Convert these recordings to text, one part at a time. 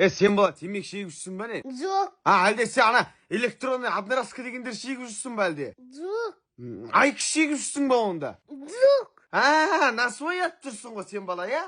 Сен бала темек шегіп жүрсің ба не? Жоқ. Әлде сен ана электронный одноразка дегендер шегіп жүрсің ба әлде? Жоқ. Айкы шегіп жүрсің ба онда? Жоқ. На свой атып жүрсің ғой сен бала, я?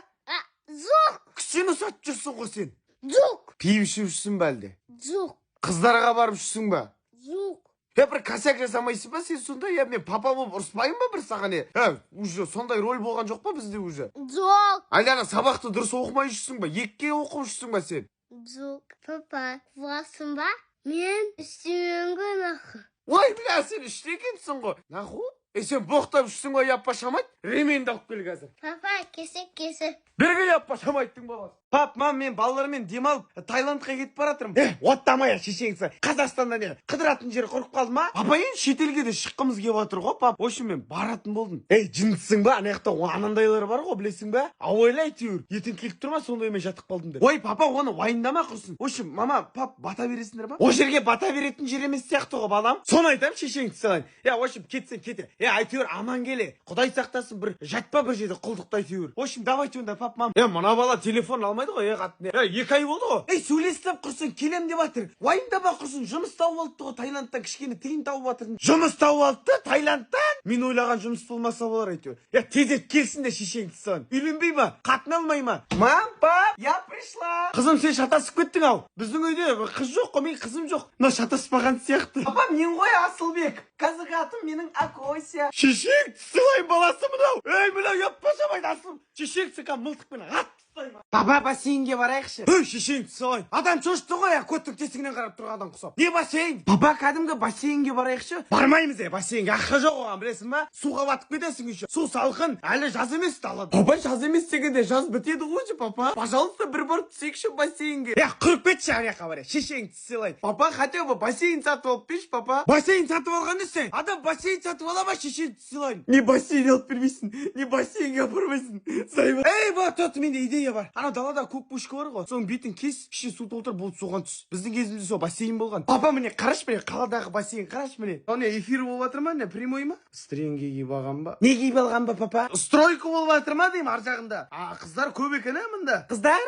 Жоқ. Күшені сатып жүрсің ғой сен? Жоқ. Пиіп ішіп жүрсің ба әлде? Жоқ. Қыздарға барып жүрсің ба? Жоқ. Бір косяк жасамайсың ба сен сонда? Мен папа болып ұрыспайын ба бір саған? Уже сондай роль болған жоқ па бізде уже? Жоқ. Әлде ана сабақты дұрыс оқымай жүрсің ба? Екіге оқып жүрсің ба сен? Жоқ. Папа, қуасың ба? Мен істемеймін ғой, наху. Ой, бля, сен іштегенсің ғой. Наху? Сен боқтап жүрсің ғой, яппа шамайт? Ременді алып кел қазір. Папа, кесек. Берге яппа шамайттың баласы. Пап, мам, мен балалармен демалып Таиландқа кетіп баратырмын. Оттамай шешеңсі. Қазақстанда не қыдыратын жер құрып қалды ма? Папа, енді шетелге де шыққымыз келіп отыр ғой, пап. Ошын мен баратын болдым. Жындысың ба? Ана жақта анандайлар бар ғой, білесің ба? Ойла әйтеуір. Ертең келіп тұрма, сондаймен жатып қалдым деп. Ой, папа, оны уайымдама құрсын. Ошын, мама, пап, бата бересіңдер ба? О жерге бата беретін жер емес сияқты ғой, балам. Соны айтам, шешеңді салайын. Ошын, кетсең кете. Әйтеуір аман келе. Құдай сақтасын, бір жатпа бір жерде құлдықта әйтеуір. Ошын, давайте онда, пап, мам. Мына бала телефон алмайды ғой, қатын. 2 ай болды ғой. Сөйлестіп құрсын, келем деп жатыр. Уайымдама құрсын, жұмыс тауып алыпты ғой Таиландтан, кішкене тиын тауып жатыр. Жұмыс тауып алыпты Таиландтан? Мен ойлаған жұмыс болмаса болар әйтеуір. Тезек келсін де шешеңді сан. Үйленбей ма? Қатын алмай ма? Мам, пап, я пришла. Қызым, сен шатасып кеттің ау. Біздің үйде қыз жоқ қой, мен қызым жоқ. Мына шатаспаған сияқты. Папа, мен ғой Асылбек. Қазіргі атым менің Акося. Шешеңді сылайын баласы мынау. Мынау яппашамайды Асылым. Шешеңді қан мылтықпен ат. Папа, бассейнге барайықшы. Шешеңді салайын. Адам шошты ғой, көттің тесігінен қарап тұрған адам құсап. Не бассейн? Папа, кәдімгі бассейнге барайықшы. Бармаймыз, бассейнге. Ақша жоқ оған, білесің ба? Суға батып кетесің еще. Су салқын, әлі жаз емес далада. Папа, жаз емес дегенде жаз бітеді ғой, папа. Пожалуйста, бір бар түсейікші бассейнге. Құрып кетші аяққа барайық. Шешеңді салайын. Папа, хотя бы бассейн сатып алып берші, папа. Бассейн сатып алған сен? Адам бассейн сатып ала ма, шешеңді салайын. Не бассейн алып бермейсің, не бассейнге апармайсың. Сайма. Вот, менде идея бар. Ана далада көк пушка бар ғой. Соның бетін кес, ішіне су толтыр, болды соған түс. Біздің кезімізде сол бассейн болған. Папа, міне қараш міне, қаладағы бассейн қараш міне. Не эфир болып жатыр ма, не прямой ма? Стренге киіп алған ба? Не киіп алған ба, папа? Стройка болып жатыр ма деймін ар жағында. Қыздар көп екен, мында. Қыздар?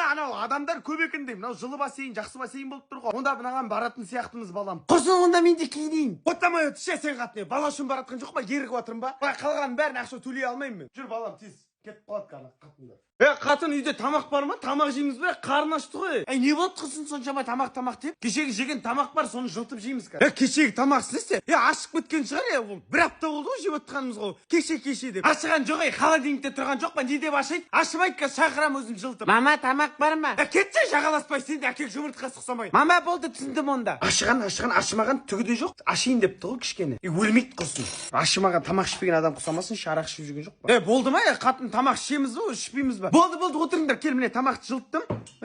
Анау адамдар көп екен деймін. Мынау жылы бассейн, жақсы бассейн болып тұр ғой. Онда мынаған баратын сияқтымыз балам. Құрсын, онда мен де киінейін. Оттамай өтші, сен қатыне. Бала үшін баратқан жоқ па? Ерігіп отырмын ба? Қалған бәрін ақша төлей алмаймын мен. Жүр балам, тез. Кетіп қалады қатындар. Қатын, үйде тамақ бар ма? Тамақ жейміз бе? Қарны ашты ғой. Не болды қылсын соншама тамақ деп? Кешегі жеген тамақ бар, соны жылтып жейміз қазір. Кешегі тамақ сізсе? Ашық біткен шығар, бір апта болды ғой жеп отқанымыз ғой. Кеше деп. Ашыған жоқ, холодильникте тұрған жоқ па? Не деп ашайды? Ашымайды, қазір шақырам өзім жылтып. Мама, тамақ бар ма? Кетсе жағаласпай, сен де әкек жұмыртқа сұқсамай. Мама, болды, түсіндім онда. Ашымаған түгі де жоқ. Ашайын депті ғой кішкене. Өлмейді қылсын. Ашымаған тамақ ішпеген адам құсамасын, шарақ ішіп жүрген жоқ па? Болды ма? Қатын, тамақ ішеміз бе, ішпейміз бе? Болды, отырыңдар, кел, міне тамақты жылттым,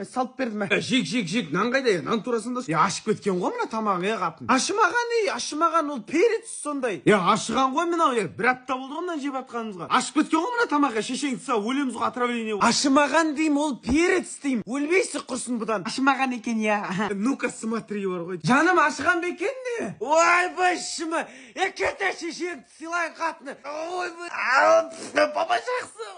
салып бердім. Жек, нан қайда, нан турасында. Ашып кеткен ғой мына тамақ, қатын. Ашымаған, ол перец сондай. Ашыған ғой мынау, бір апта болды ғой мына жеп атқанымызға. Ашып кеткен ғой мына тамақ, шешеңді сау, өлеміз ғой, отравление. Ашымаған дейм, ол перец дейм. Өлмейсі құрсын бұдан. Ашымаған екен, Ну-ка, смотри бар ғой. Жаным, ашыған бекен не? Ой, башыма, кете шешеңді сыйлайын қатыны. Ой, папа жақсы.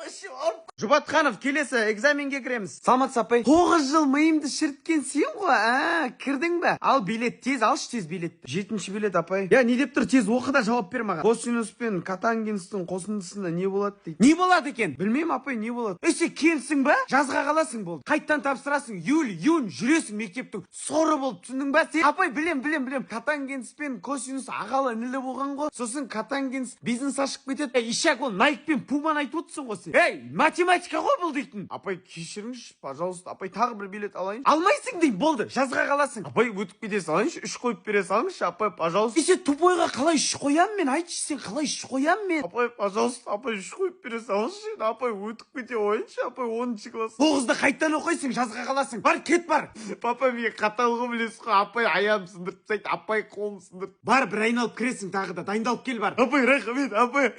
Жұбатқанов, келесі экзаменге кіреміз. Саламат сапай. 9 жыл миымды шірткен сен ғой. Кірдің бе? Ал билет, тез алшы, тез билетті. 7-ші билет, апай. Не деп тұр, тез оқы да жауап бер маған. Косинус пен котангенстің қосындысында не болады дейді. Не болады екен? Білмеймін, апай, не болады. Сен келсің ба? Жазға қаласың болды. Қайттан тапсырасың. Июнь жүресің мектептің. Соры болып, түсіндің ба сен? Апай, білем. Котангенс пен косинус ағалы інілі болған ғой. Сосын котангенс бизнес ашып кетеді. Ишак, ол Найк пен Пуман айтып отырсың ғой сен. Математика ғой бұл дейтін. Апай, кешіріңізші, пожалуйста. Апай, тағы бір билет алайын. Алмайсың дейм, болды. Жазға қаласың. Апай, өтіп кете салайыншы, 3 қойып бере салыңызшы, апай, пожалуйста. Сен тупойға қалай 3 қоям мен? Айтшы, сен қалай 3 қоям мен? Апай, пожалуйста, апай, 3 қойып бере салыңызшы. Апай, өтіп кете ойыншы, апай, 10-ші класс. 9-ды қайттан оқайсың, жазға қаласың. Бар, кет бар. Папа, мен қаталғы білесіз ғой. Апай, аяғым сындырып тастайды, апай, қолым сындырып. Бар, бір айналып кіресің тағы да. Дайындалып кел бар. Апай, рахмет, апай,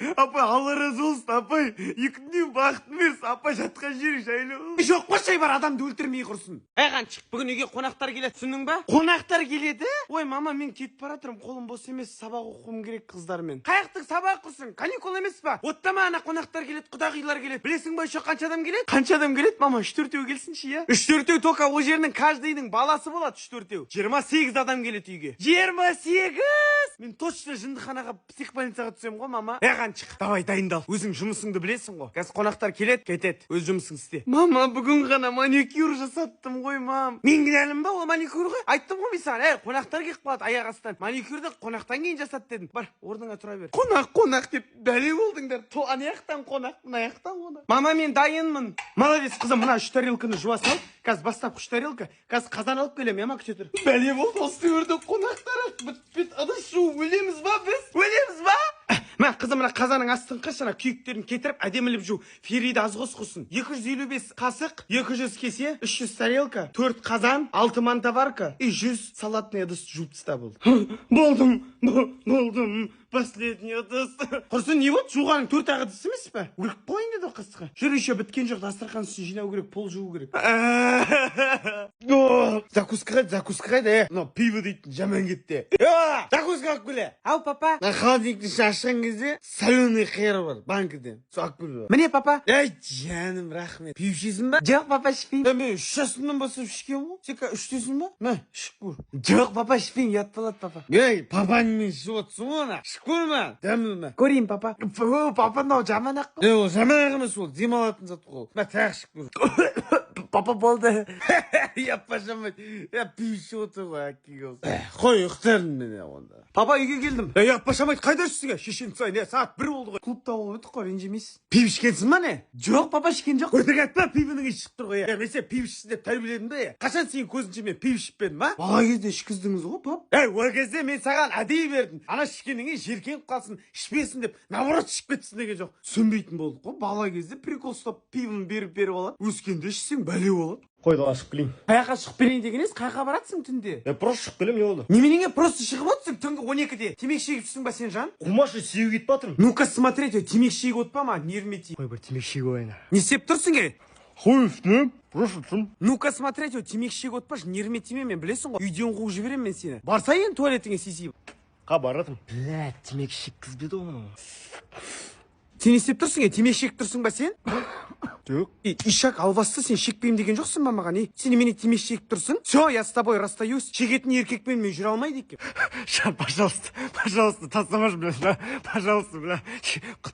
Алла разы болсын, апай. 2 күннен бақытын берсін, апай, жатқан жері жайлы. Жоқ қойшай бар, адамды өлтірмей құрсын. Қаншық, бүгін үйге қонақтар келеді, түсіндің ба? Қонақтар келеді? Ой, мама, мен кетіп бара жатырмын, қолым бос емес, сабақ оқуым керек қыздармен. Қаяқтың сабақ құрсын, каникул емес па? Оттама, ана қонақтар келеді, құдағилар келеді. Білесің ба, еще қанша адам келеді? Қанша адам келеді, мама? 3-4 келсінші, иә? 3-4 тока, ол жерінің каждыйның баласы болады, 3-4. 28 адам келеді үйге. 28! Мен точно жындыханаға, психбольницаға түсем ғой, мама. Қаншық, давай дайындал. Өзің жұмысыңды білесің ғой. Қазір қонақтар келеді, кетеді. Өз жұмысың істе. Мама, бүгін ғана маникюр жасаттым ғой, мам. Мен кінәлім ба ол маникюр ғой? Айттым ғой мен саған, қонақтар келіп қалады аяқ астынан. Маникюрді қонақтан кейін жасат дедім. Бар, орныңа тұра бер. Қонақ деп бәле болдыңдар. Ана жақтан қонақ, мына жақтан қонақ. Мама, мен дайынмын. Молодец, қызым, мына 3 тарелканы жуа сал. Қазір бастап 3 тарелка. Қазір қазан алып келем, ма күте тұр. Бәле болды, осы өрді қонақтар. Біт ыдыс-шу, өлеміз ба біз? Өлеміз ба? Мә, қызым, мына қазаның астын қашана күйіктерін кетіріп, әдеміліп жу. Фериді аз қосқысын. 255 қасық, 200 кесе, 300 тарелка, 4 қазан, 6 мантаварка и 100 салатный ыдыс жуып тастап болды. Болдым. Последний ыдыс. Құрсын, не болды? Жуғаның 4 ыдыс емес па? Өліп қойын деді қысқа. Жүр, еще біткен жоқ, дастархан үстін жинау керек, пол жуу керек. Закуска қайда, но пиво дейтін жаман кетті. Закуска алып келе. Ау, папа. Холодильниктің ішін ашқан кезде соленый қиыр бар, банкіден. Сол алып келе. Міне, папа. Жаным, рахмет. Пиво ішесің ба? Жоқ, папа, ішпеймін. Мен 3 жасымнан бастап ішкен ғой. Сен 3-тесің ба? Мә, ішіп көр. Жоқ, папа, ішпеймін, ұят болады, папа. Папаңмен ішіп отырсың ғой. Көрме, дәмілме. Көрейін, папа. Папа, мынау жаман ақ қой. Ол жаман ақ емес, ол демалатын зат қой. Мә, тағы ішіп көр. Папа, болды. Яппашамайды. Пиіші отыр ғой, әкеге. Қой, ұқтарын мен онда. Папа, үйге келдім. Яппашамайды, қайда ішсің? Шешен сайын, сағат 1 болды ғой. Клубта болып өттік қой, ренжемейсіз. Пиво ішкенсің ба не? Жоқ, папа, ішкен жоқ. Өтірік айтпа, пивоның ішіп тұр ғой. Мен сен пиво ішсін деп тәрбиеледім бе? Қашан сенің көзінше мен пиво ішпедім, ма? Бала кезде ішкіздіңіз ғой, пап. Ол кезде мен саған әдейі бердім. Ана ішкеніңе жеркеніп қалсын, ішпесін деп, наоборот ішіп кетсін деген жоқ. Сөнбейтін болдық қой. Бала кезде прикол ұстап пивоны беріп алады. Өскенде ішсең бәле болады. Қойды ашып келейін. Қаяққа шығып берейін дегенес, қаяққа баратсың түнде? Просто шығып келем, не болды? Неменеге просто шығып отырсың түнгі 12-де? Темекі шегіп жүрсің ба сен, жан? Қумашы сеуіп кетіп жатырмын. Ну-ка смотреть, темекі шегіп отпа ма? Нервіме тиіп. Қой, бір темекі шегіп алайын. Не істеп тұрсың, Қой, үстіне, просто тұрмын. Ну-ка смотреть, темекі шегіп отпашы, нервіме тиме, мен білесің ғой. Үйден қуып жіберем мен сені. Барса ең туалетіңе сесейіп. Баратым. Блядь, темекі шеккізбеді ғой мұны. Сен не істеп тұрсың, темекі шегіп тұрсың ба сен? Жоқ. Ишак, албасты сен шекпеймін деген жоқсың ба маған? Сен немене темекі шегіп тұрсың? Все, я с тобой расстаюсь. Шегетін еркекпен мен жүре алмайды екен. Жан, пожалуйста, тастамашы, бля, пожалуйста, бля.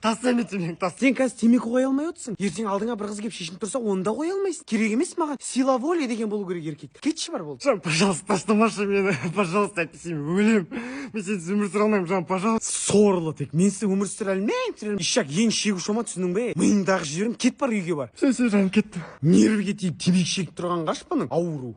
Тастай ме темекі, тастай. Сен қазір темекі қоя алмай отырсың. Ертең алдыңа бір қыз келіп шешініп тұрса, оны да қоя алмайсың. Керек емес маған. Сила воли деген болу керек еркек. Кетші бар болды. Жан, пожалуйста, таштамашы мені. Пожалуйста, әйтпесе мен өлем. Мен сенсіз өмір сүре алмаймын, жан, пожалуйста. Сорлы тек. Мен сен өмір сүре алмаймын. Ишак, ең шегуші ма түсінің бе? Миыңдағы жіберім, кет бар үйге бар. Сен, жан, кетті. Нервіге тиіп темекі шегіп тұрған қаш бұның? Ауру.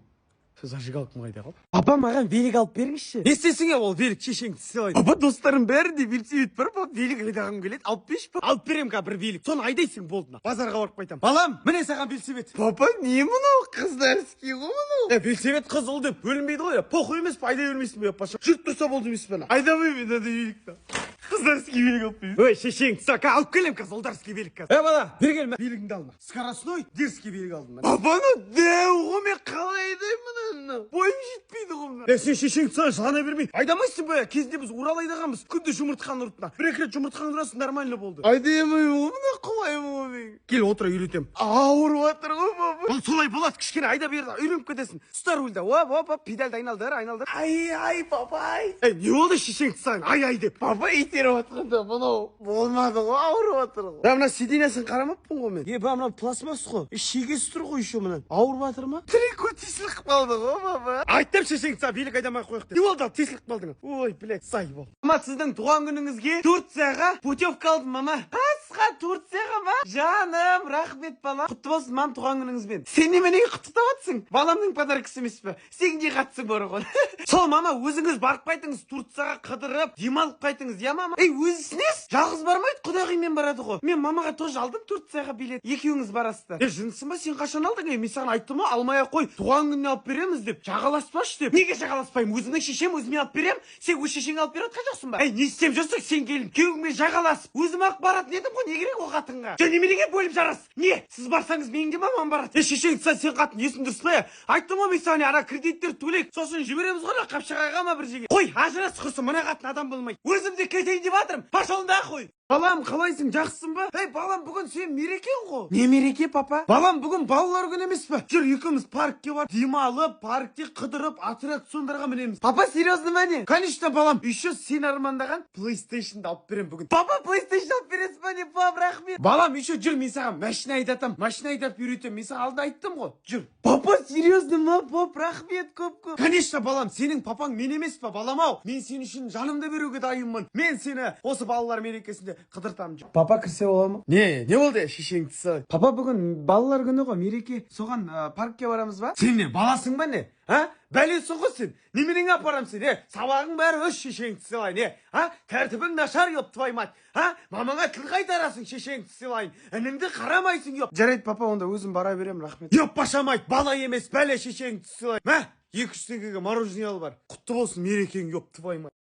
Зажигалкам қайда қалды? Папа, маған велик алып беріңізші. Не істесің ол велик шешеңді сыйлайды. Папа, достарым бәрі де велосипед бар, пап, велик айдағым келеді. Алып берші, пап. Алып берем ка бір велик. Соны айдайсың болдына. Базарға барып қайтам. Балам, міне саған велосипед. Папа, не мынау? Қыздарский ғой мынау. Велосипед қыз ол деп бөлінбейді ғой. Похуй емес па, айдай бермейсің бе, паша. Жүріп тұрса болды емес пе? Айдамай мен великті. Қыздарский велик алып берейін. Ой, шешең, сака алып келем қазір, олдарский велик қазір. Бала, бер келме. Велигіңді алма. Скоростной дерзкий велик алдым. Папаны дәу ғой, мен қалай айдаймын? Бойым жетпейді ғой. Сен шешең саған жылана бермей. Айдамайсың ба? Кезінде біз Урал айдағанбыз. Күнде жұмыртқаны ұртына. Бір-екі рет жұмыртқаны ұрасың, нормально болды. Айдамай ғой, мына қалай ғой. Кел, отыра үйретем. Ауырып жатыр ғой, папа. Бұл солай болады, кішкене айда берді, үйреніп кетесің. Ұстар рульді. Оп, педальды айналдыр. Ай, папа, ай. Не болды шешең саған? Ай деп. Папа, итеріп жатқанда бұнау болмады ғой, ауырып жатыр ғой. Мына сидениясын қарамаппын ғой мен. Мына пластмасс ғой. Шегесі тұр ғой еще мұнан. Ауырып жатыр ма? Тірек тесіліп қалды ғой, папа. Айттым шешең саған велик айдамай қояйық деп. Не болды, тесіліп қалдың? Ой, блядь, сай бол. Мама, сіздің туған күніңізге Турцияға путевка алдым, мама. Басқа Турцияға ма? Жаным, рахмет бала. Құтты болсын, мам, туған күніңізбен. Сен неменеге құттықтап жатсың? Баламның подаркасы емес пе? Сен де қатысың бар ғой. Сол, мама, өзіңіз барып қайтыңыз, Турцияға қыдырып, демалып қайтыңыз, я мама? Өзіңіз жалғыз бармайды, құдағимен барады ғой. Мен мамаға тоже алдым Турцияға билет. Екеуіңіз барасыздар. Жынсың ба, сен қашан алдың? Мен саған айттым ғой, алмай ақ қой. Туған күніне алып береміз деп. Жағаласпашы деп. Неге жағаласпаймын. Өзімнің шешем өзіме алып берем. Сен өз шешеңе алып беріп отқан жоқсың ба? Не істеп жүрсің сен келін? Күйеуіңмен жағаласып, өзім ақ баратын едім ғой. Не керек ол қатынға? Және неменеге бөліп жарасыз? Не? Сіз барсаңыз менің де мамам барады. Шешең сен қатын есің дұрыс па? Айттым ғой мен саған ана кредиттер төлейік. Сосын жібереміз ғой Қапшағайға ма бір жерге. Қой, ажырас құрсын, мына қатын адам болмайды. Өзім де кетейін деп жатырмын. Пошел нахуй. Балам, қалайсың, жақсысың ба? Ей, балам, бүгін сен мерекең ғой. Не мереке, папа? Балам, бүгін балалар күні емес пе? Жүр, екеуміз паркке бар. Демалып, паркте қыдырып, аттракциондарға мінеміз. Папа, серьезно ма не? Конечно, балам. Еще сен армандаған PlayStation'ды алып берем бүгін. Папа, PlayStation алып бересіз ба не? Пап, рахмет. Балам, еще жүр, мен саған машина айдатам. Машина айдап үйретем. Мен саған алдында айттым ғой. Жүр. Папа, серьезно ма? Пап, рахмет көп. Конечно, балам, сенің папаң мен емес па, балам ау? Мен сен үшін жанымды беруге дайынмын. Мен сені осы балалар мерекесінде қыдыртамын. Папа кірсе бола ма? Не болды шешең тісі? Папа бүгін балалар күні ғой, мереке. Соған паркке барамыз ба? Сен не, баласың ба не? Бәлесің ғой сен. Неменең апарам сен? Сабағың бәрі өз шешең тісілайын. Тәртібің нашар еп, твой мать. Мамаңа тіл қайтарасың, шешең тісілайын. Ініңді қарамайсың еп. Жарайды, папа, онда өзім бара берем, рахмет. Еп, башамайды, бала емес, бәле шешең тісілайын. 2-3 теңгеге мороженое алып бар. Құтты болсын мерекең еп, твой мать.